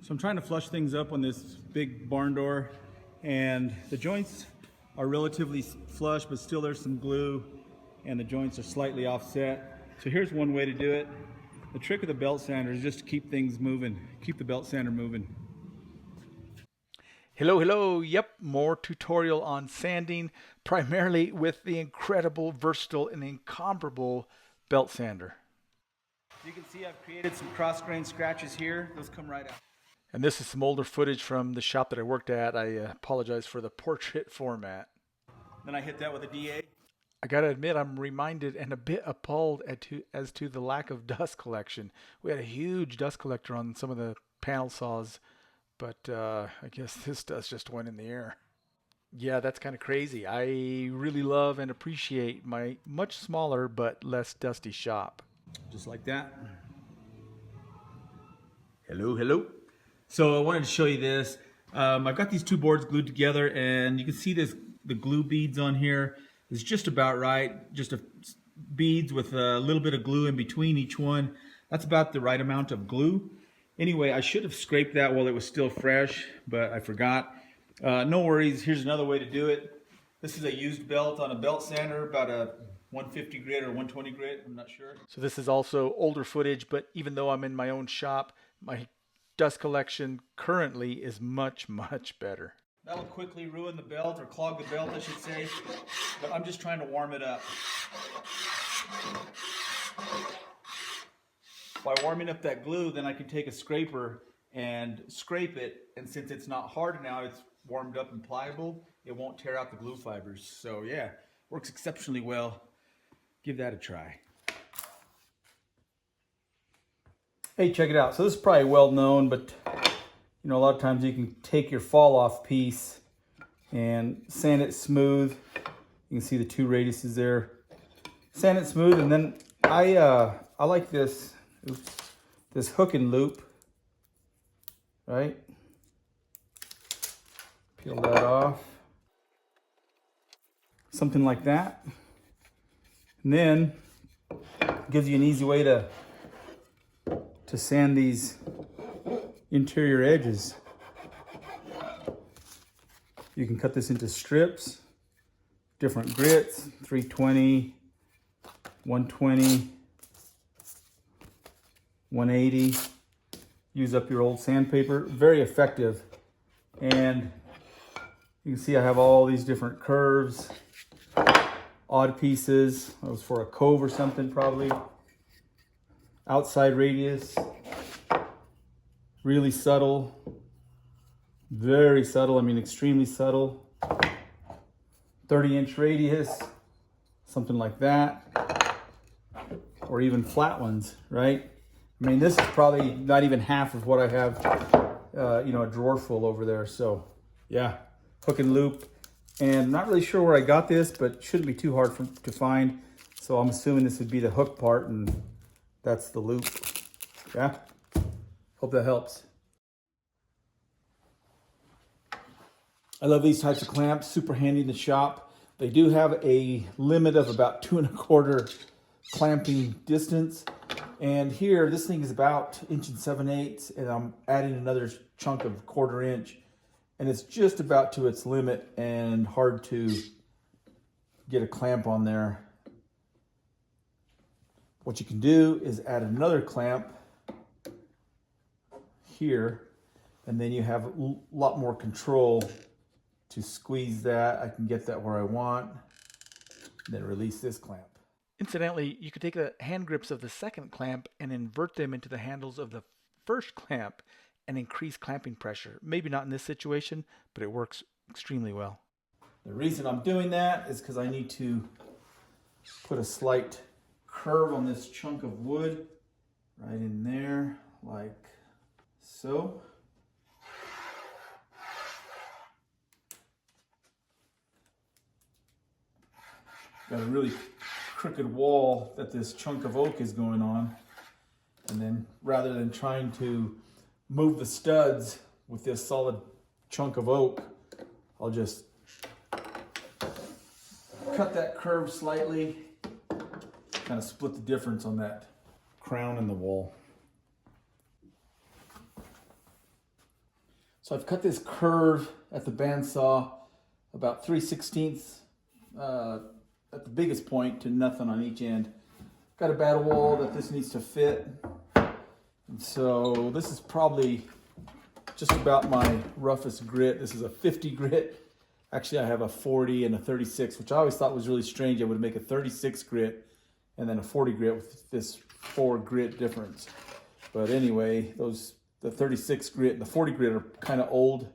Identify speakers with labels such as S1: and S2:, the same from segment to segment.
S1: So I'm trying to flush things up on this big barn door, and the joints are relatively flush, but still there's some glue and the joints are slightly offset. So here's one way to do it. The trick of the belt sander is just to keep things moving, keep the belt sander moving.
S2: Hello. Yep, more tutorial on sanding, primarily with the incredible, versatile, and incomparable belt sander.
S1: You can see I've created some cross-grain scratches here. Those come right out.
S2: And this is some older footage from the shop that I worked at. I apologize for the portrait format.
S1: Then I hit that with a DA.
S2: I gotta admit, I'm reminded and a bit appalled as to the lack of dust collection. We had a huge dust collector on some of the panel saws, but I guess this dust just went in the air. Yeah, that's kind of crazy. I really love and appreciate my much smaller but less dusty shop.
S1: Just like that. Hello. So I wanted to show you this. I've got these two boards glued together, and you can see the glue beads on here is just about right. Just beads with a little bit of glue in between each one. That's about the right amount of glue. Anyway, I should have scraped that while it was still fresh, but I forgot. No worries. Here's another way to do it. This is a used belt on a belt sander, about a 150 grit or 120 grit, I'm not sure.
S2: So this is also older footage, but even though I'm in my own shop, my dust collection currently is much better.
S1: That'll quickly ruin the belt, or clog the belt, I should say, but I'm just trying to warm it up. By warming up that glue, then I can take a scraper and scrape it, and since it's not hard now, it's warmed up and pliable, it won't tear out the glue fibers. So yeah, works exceptionally well. Give that a try. Hey, check it out. So this is probably well known, but you know, a lot of times you can take your fall off piece and sand it smooth. You can see the two radiuses there. Sand it smooth, and then I like this hook and loop, right? Peel that off. Something like that. And then it gives you an easy way to sand these interior edges. You can cut this into strips, different grits, 320, 120, 180. Use up your old sandpaper. Very effective. And you can see I have all these different curves, odd pieces. That was for a cove or something probably. Outside radius. Really subtle, very subtle, I mean extremely subtle. 30-inch radius, something like that. Or even flat ones, right? I mean, this is probably not even half of what I have, you know, a drawer full over there. So yeah, hook and loop. And not really sure where I got this, but it shouldn't be too hard to find. So I'm assuming this would be the hook part, and that's the loop. Yeah. Hope that helps. I love these types of clamps, super handy in the shop. They do have a limit of about 2 1/4 clamping distance. And here, this thing is about 1 7/8, and I'm adding another chunk of 1/4 inch. And it's just about to its limit and hard to get a clamp on there. What you can do is add another clamp here, and then you have a lot more control to squeeze that. I can get that where I want, then release this clamp.
S2: Incidentally, you could take the hand grips of the second clamp and invert them into the handles of the first clamp and increase clamping pressure. Maybe not in this situation, but it works extremely well.
S1: The reason I'm doing that is because I need to put a slight curve on this chunk of wood right in there, like so. Got a really crooked wall that this chunk of oak is going on. And then rather than trying to move the studs with this solid chunk of oak, I'll just cut that curve slightly, kind of split the difference on that crown in the wall. So I've cut this curve at the bandsaw about 3/16 at the biggest point to nothing on each end. Got a battle wall that this needs to fit. And so this is probably just about my roughest grit. This is a 50 grit. Actually, I have a 40 and a 36, which I always thought was really strange. I would make a 36 grit and then a 40 grit with this 4 grit difference. But anyway, the 36 grit and the 40 grit are kind of old,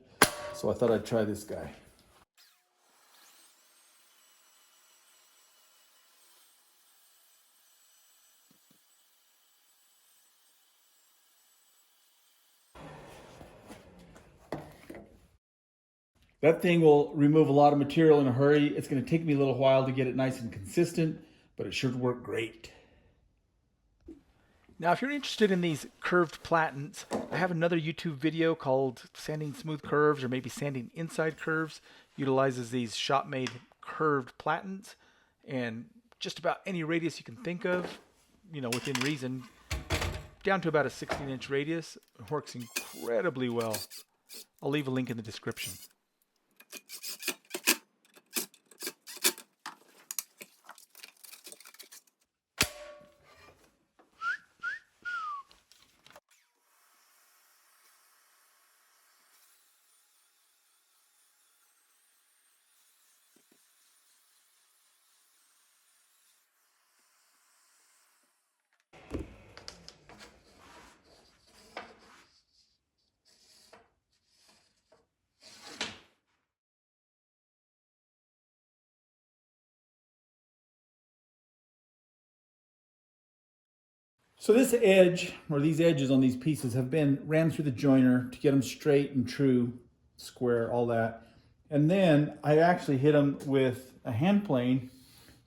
S1: so I thought I'd try this guy. That thing will remove a lot of material in a hurry. It's going to take me a little while to get it nice and consistent, but it should work great.
S2: Now, if you're interested in these curved platens, I have another YouTube video called Sanding Smooth Curves, or maybe Sanding Inside Curves. Utilizes these shop-made curved platens, and just about any radius you can think of, within reason, down to about a 16-inch radius. It works incredibly well. I'll leave a link in the description.
S1: So this edge, or these edges on these pieces, have been ran through the joiner to get them straight and true, square, all that. And then I actually hit them with a hand plane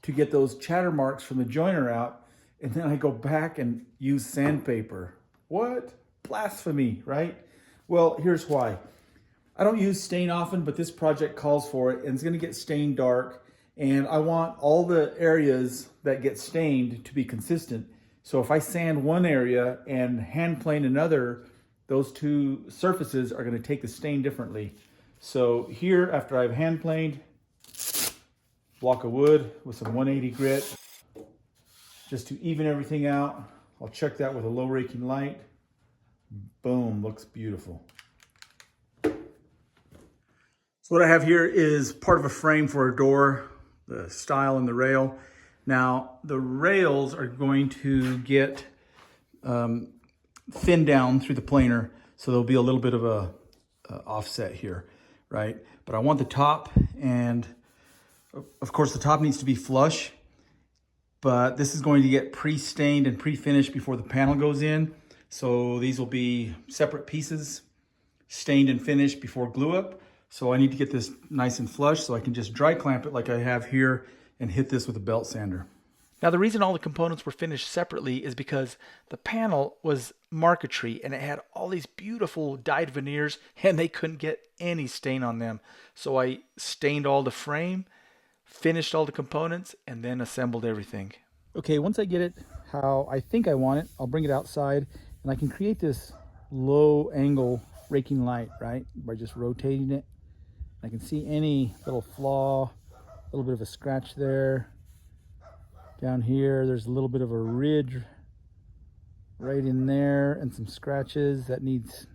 S1: to get those chatter marks from the joiner out. And then I go back and use sandpaper. What? Blasphemy, right? Well, here's why. I don't use stain often, but this project calls for it, and it's gonna get stained dark. And I want all the areas that get stained to be consistent. So if I sand one area and hand plane another, those two surfaces are going to take the stain differently. So here, after I've hand planed, block of wood with some 180 grit, just to even everything out. I'll check that with a low raking light. Boom, looks beautiful. So what I have here is part of a frame for a door, the stile and the rail. Now, the rails are going to get thinned down through the planer, so there'll be a little bit of a offset here, right? But I want the top, and of course the top needs to be flush, but this is going to get pre-stained and pre-finished before the panel goes in. So these will be separate pieces, stained and finished before glue up. So I need to get this nice and flush so I can just dry clamp it like I have here and hit this with a belt sander.
S2: Now, the reason all the components were finished separately is because the panel was marquetry and it had all these beautiful dyed veneers and they couldn't get any stain on them. So I stained all the frame, finished all the components, and then assembled everything. Okay, once I get it how I think I want it, I'll bring it outside and I can create this low angle raking light, right? By just rotating it. I can see any little flaw, a little bit of a scratch there. Down here, there's a little bit of a ridge right in there and some scratches that needs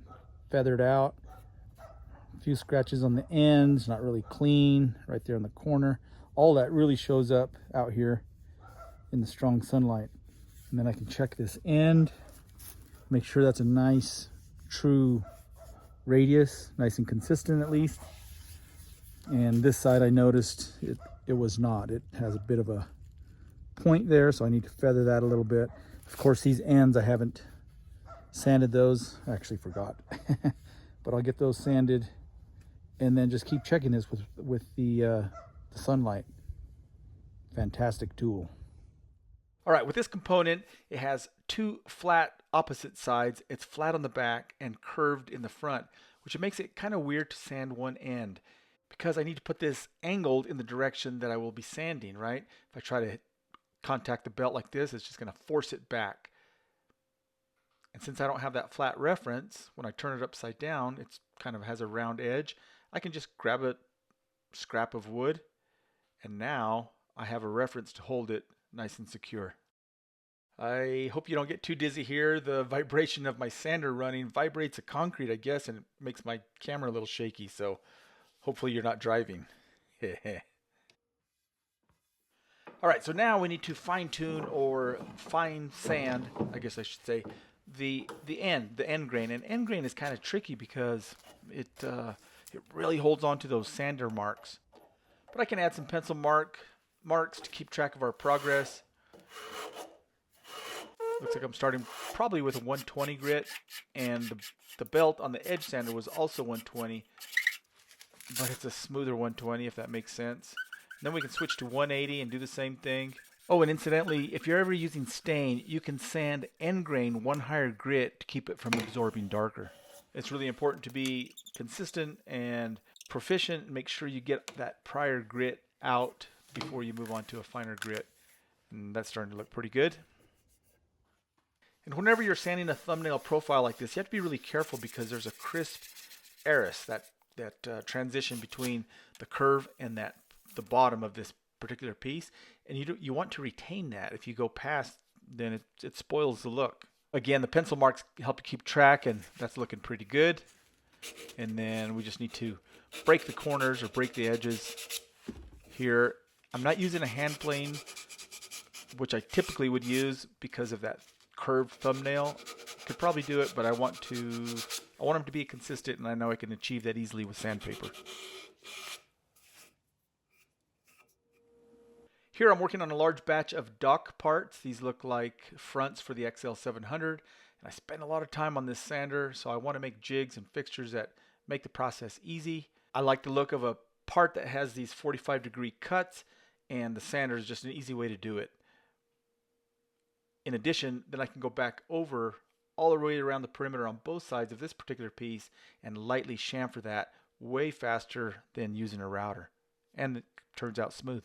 S2: feathered out. A few scratches on the ends, not really clean, right there in the corner. All that really shows up out here in the strong sunlight. And then I can check this end, make sure that's a nice, true radius, nice and consistent at least. And this side I noticed it was not. It has a bit of a point there, so I need to feather that a little bit. Of course, these ends I haven't sanded those. I actually forgot. But I'll get those sanded and then just keep checking this with the sunlight. Fantastic tool. All right, with this component, it has two flat opposite sides. It's flat on the back and curved in the front, which makes it kind of weird to sand one end, because I need to put this angled in the direction that I will be sanding, right? If I try to contact the belt like this, it's just going to force it back. And since I don't have that flat reference, when I turn it upside down, it kind of has a round edge. I can just grab a scrap of wood, and now I have a reference to hold it nice and secure. I hope you don't get too dizzy here. The vibration of my sander running vibrates the concrete, I guess, and it makes my camera a little shaky, so hopefully you're not driving. All right, so now we need to fine tune or fine sand, I guess I should say, the end grain. And end grain is kind of tricky because it really holds on to those sander marks. But I can add some pencil marks to keep track of our progress. Looks like I'm starting probably with a 120 grit, and the belt on the edge sander was also 120, but it's a smoother 120 if that makes sense. And then we can switch to 180 and do the same thing. Oh, and incidentally, if you're ever using stain, you can sand end grain one higher grit to keep it from absorbing darker. It's really important to be consistent and proficient and make sure you get that prior grit out before you move on to a finer grit. And that's starting to look pretty good. And whenever you're sanding a thumbnail profile like this, you have to be really careful because there's a crisp eris, that transition between the curve and the bottom of this particular piece, and you want to retain that. If you go past, then it spoils the look. Again, the pencil marks help you keep track, and that's looking pretty good. And then we just need to break the corners or break the edges here. I'm not using a hand plane, which I typically would use because of that curved thumbnail. Could probably do it, but I want them to be consistent, and I know I can achieve that easily with sandpaper. Here I'm working on a large batch of dock parts. These look like fronts for the XL700, and I spend a lot of time on this sander, so I want to make jigs and fixtures that make the process easy. I like the look of a part that has these 45-degree cuts, and the sander is just an easy way to do it. In addition, then I can go back over all the way around the perimeter on both sides of this particular piece and lightly chamfer that way faster than using a router. And it turns out smooth.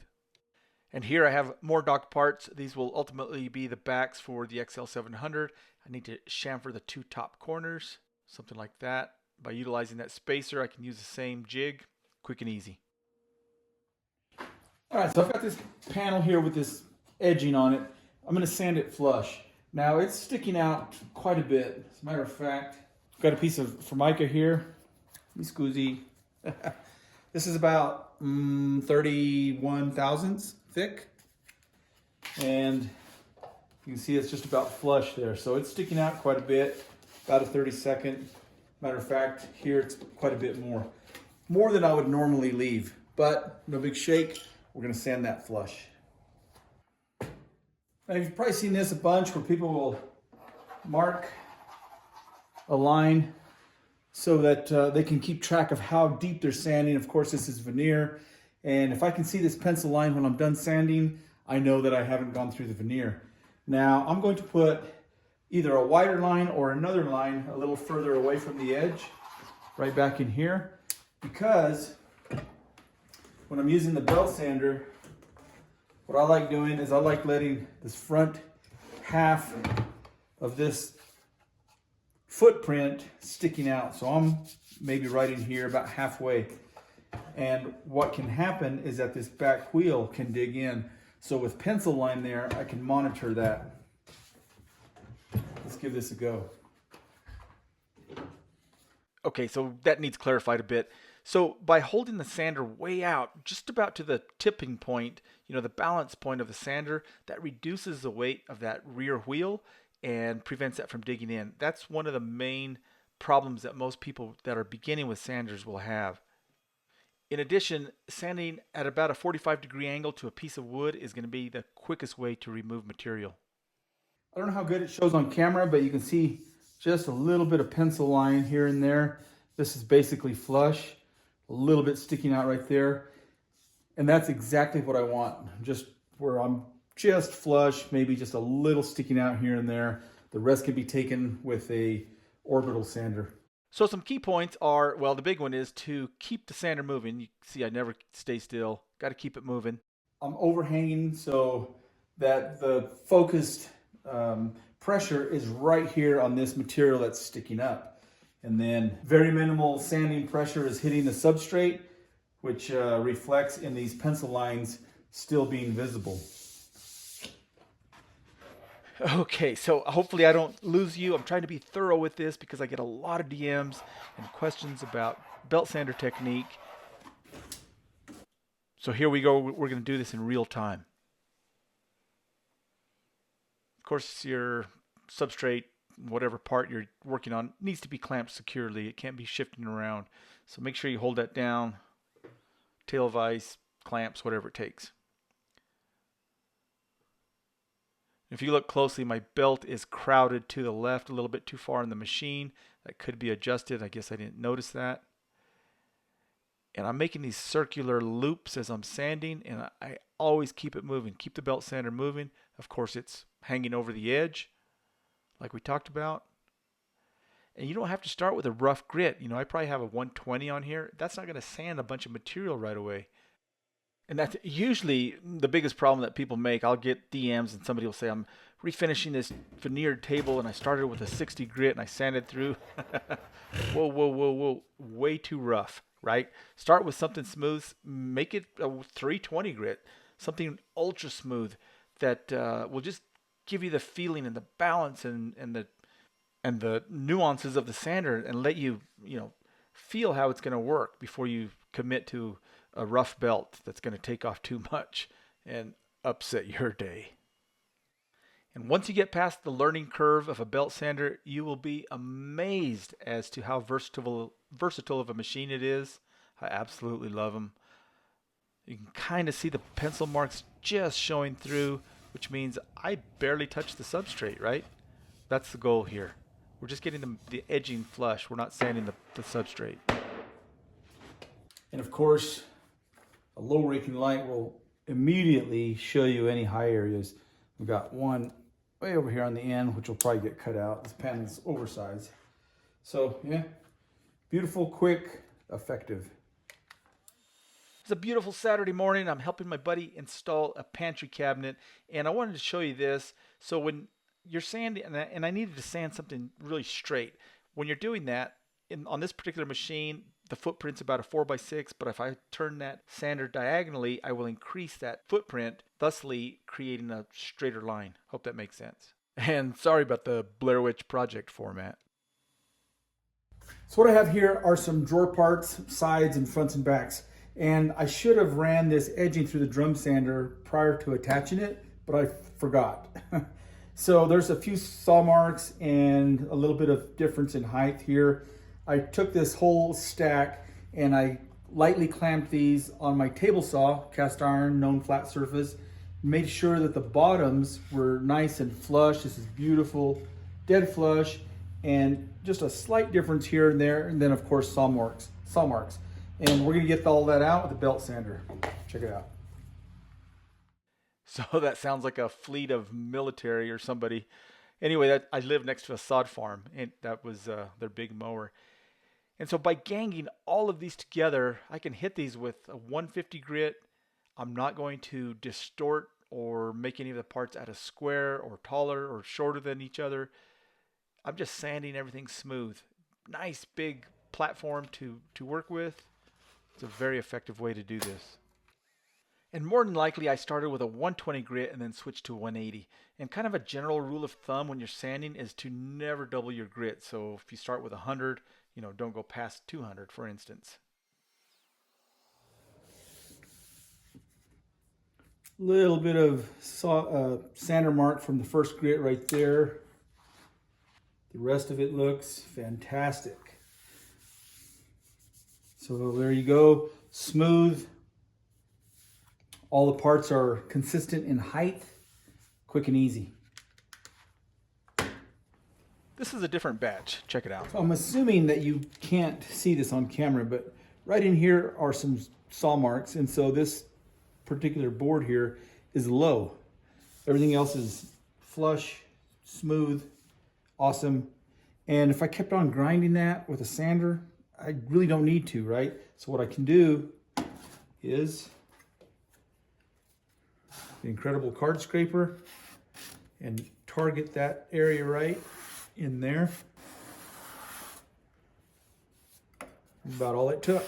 S2: And here I have more dock parts. These will ultimately be the backs for the XL700. I need to chamfer the two top corners, something like that. By utilizing that spacer, I can use the same jig, quick and easy.
S1: All right, so I've got this panel here with this edging on it. I'm going to sand it flush. Now it's sticking out quite a bit. As a matter of fact, I've got a piece of Formica here. Scoozy. This is about 31 thousandths thick. And you can see it's just about flush there. So it's sticking out quite a bit, about a 32nd. Matter of fact, here it's quite a bit more. More than I would normally leave, but no big shake. We're going to sand that flush. Now, you've probably seen this a bunch where people will mark a line so that they can keep track of how deep they're sanding. Of course, this is veneer, and if I can see this pencil line when I'm done sanding, I know that I haven't gone through the veneer. Now, I'm going to put either a wider line or another line a little further away from the edge, right back in here, because when I'm using the belt sander, what I like doing is I like letting this front half of this footprint sticking out. So I'm maybe right in here about halfway. And what can happen is that this back wheel can dig in. So with pencil line there, I can monitor that. Let's give this a go.
S2: Okay, so that needs clarified a bit. So by holding the sander way out, just about to the tipping point, the balance point of the sander, that reduces the weight of that rear wheel and prevents that from digging in. That's one of the main problems that most people that are beginning with sanders will have. In addition, sanding at about a 45-degree angle to a piece of wood is going to be the quickest way to remove material.
S1: I don't know how good it shows on camera, but you can see just a little bit of pencil line here and there. This is basically flush, a little bit sticking out right there. And that's exactly what I want, just where I'm just flush, maybe just a little sticking out here and there. The rest can be taken with a orbital sander.
S2: So some key points are, well, the big one is to keep the sander moving. You see I never stay still, got to keep it moving.
S1: I'm overhanging so that the focused pressure is right here on this material that's sticking up. And then very minimal sanding pressure is hitting the substrate, which reflects in these pencil lines still being visible.
S2: Okay, so hopefully I don't lose you. I'm trying to be thorough with this because I get a lot of DMs and questions about belt sander technique. So here we go. We're going to do this in real time. Of course, your substrate, whatever part you're working on, needs to be clamped securely. It can't be shifting around. So make sure you hold that down. Tail vise, clamps, whatever it takes. If you look closely, my belt is crowded to the left a little bit too far in the machine. That could be adjusted. I guess I didn't notice that. And I'm making these circular loops as I'm sanding, and I always keep it moving. Keep the belt sander moving. Of course, it's hanging over the edge, like we talked about. And you don't have to start with a rough grit. You know, I probably have a 120 on here. That's not going to sand a bunch of material right away. And that's usually the biggest problem that people make. I'll get DMs and somebody will say, I'm refinishing this veneered table and I started with a 60 grit and I sanded through. Whoa, whoa, whoa, whoa. Way too rough, right? Start with something smooth. Make it a 320 grit. Something ultra smooth that will just give you the feeling and the balance and the nuances of the sander and let you, feel how it's going to work before you commit to a rough belt that's going to take off too much and upset your day. And once you get past the learning curve of a belt sander, you will be amazed as to how versatile of a machine it is. I absolutely love them. You can kind of see the pencil marks just showing through, which means I barely touch the substrate, right? That's the goal here. We're just getting the edging flush. We're not sanding the substrate.
S1: And of course, a low raking light will immediately show you any high areas. We've got one way over here on the end, which will probably get cut out. This panel's oversized. So yeah, beautiful, quick, effective.
S2: It's a beautiful Saturday morning. I'm helping my buddy install a pantry cabinet, and I wanted to show you this. So when you're sanding, and I needed to sand something really straight. When you're doing that, on this particular machine, the footprint's about a 4x6, but if I turn that sander diagonally, I will increase that footprint, thusly creating a straighter line. Hope that makes sense. And sorry about the Blair Witch Project format.
S1: So what I have here are some drawer parts, sides and fronts and backs. And I should have ran this edging through the drum sander prior to attaching it, but I forgot. So there's a few saw marks and a little bit of difference in height here. I took this whole stack and I lightly clamped these on my table saw, cast iron, known flat surface, made sure that the bottoms were nice and flush. This is beautiful, dead flush, and just a slight difference here and there, and then of course saw marks. And we're gonna get all that out with the belt sander. Check it out.
S2: So that sounds like a fleet of military or somebody. Anyway, I live next to a sod farm, and that was their big mower. And so by ganging all of these together, I can hit these with a 150 grit. I'm not going to distort or make any of the parts out of square or taller or shorter than each other. I'm just sanding everything smooth. Nice big platform to work with. It's a very effective way to do this. And more than likely, I started with a 120 grit and then switched to 180. And kind of a general rule of thumb when you're sanding is to never double your grit. So if you start with 100, don't go past 200, for instance.
S1: Little bit of sander mark from the first grit right there. The rest of it looks fantastic. So there you go, smooth. All the parts are consistent in height, quick and easy.
S2: This is a different batch. Check it out.
S1: I'm assuming that you can't see this on camera, but right in here are some saw marks. And so this particular board here is low. Everything else is flush, smooth, awesome. And if I kept on grinding that with a sander, I really don't need to, right? So what I can do is the incredible card scraper and target that area right in there. About all it took.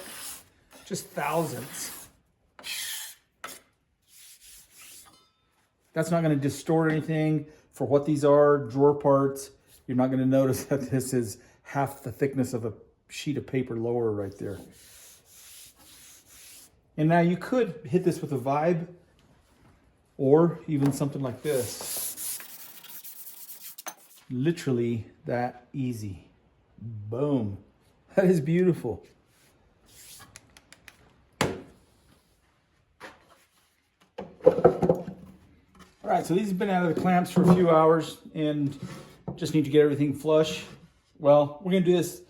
S1: Just thousandths. That's not going to distort anything. For what these are, drawer parts, you're not going to notice that this is half the thickness of a sheet of paper lower right there. And now you could hit this with a vibe or even something like this. Literally that easy. Boom. That is beautiful. All right, so these have been out of the clamps for a few hours and just need to get everything flush. Well, we're gonna do this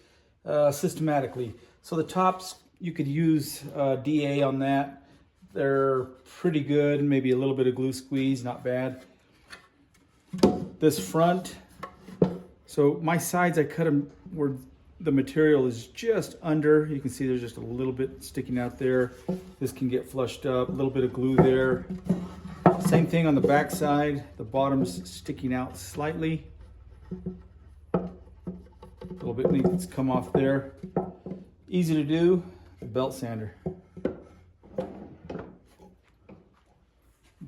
S1: systematically. So the tops, you could use DA on that. They're pretty good, maybe a little bit of glue squeeze, not bad. This front, so my sides, I cut them where the material is just under. You can see there's just a little bit sticking out there. This can get flushed up, a little bit of glue there. Same thing on the back side. The bottom's sticking out slightly. A little bit needs to come off there. Easy to do, belt sander.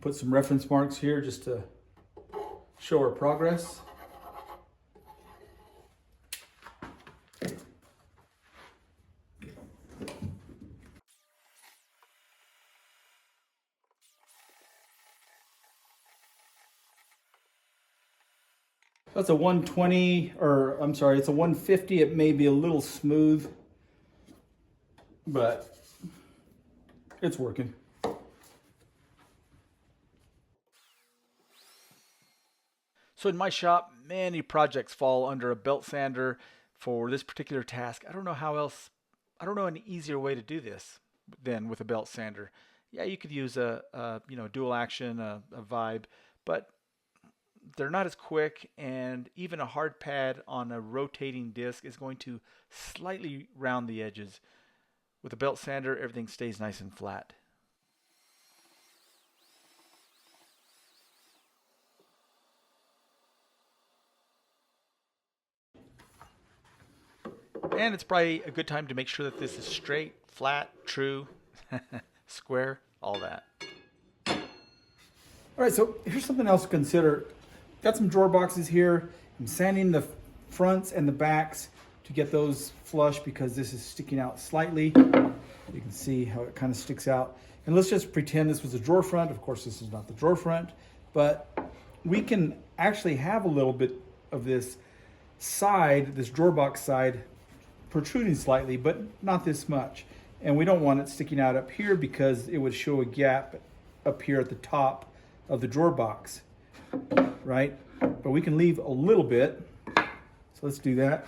S1: Put some reference marks here just to show our progress. That's a 120, or I'm sorry, it's a 150. It may be a little smooth, but it's working.
S2: So in my shop, many projects fall under a belt sander for this particular task. I don't know an easier way to do this than with a belt sander. Yeah, you could use a dual action, a vibe, but they're not as quick, and even a hard pad on a rotating disc is going to slightly round the edges. With a belt sander, everything stays nice and flat. And it's probably a good time to make sure that this is straight, flat, true, square, all that.
S1: All right, so here's something else to consider. Got some drawer boxes here. I'm sanding the fronts and the backs to get those flush because this is sticking out slightly. You can see how it kind of sticks out. And let's just pretend this was a drawer front. Of course, this is not the drawer front, but we can actually have a little bit of this side, this drawer box side, protruding slightly, but not this much. And we don't want it sticking out up here because it would show a gap up here at the top of the drawer box, right? But we can leave a little bit. So let's do that.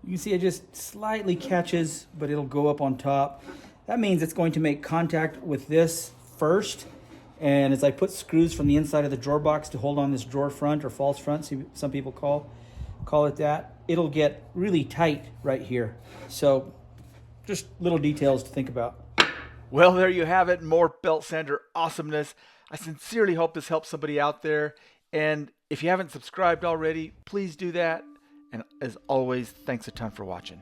S1: You can see it just slightly catches, but it'll go up on top. That means it's going to make contact with this first. And as I put screws from the inside of the drawer box to hold on this drawer front or false front, some people call it that, it'll get really tight right here. So just little details to think about.
S2: Well, there you have it. More belt sander awesomeness. I sincerely hope this helps somebody out there. And if you haven't subscribed already, please do that. And as always, thanks a ton for watching.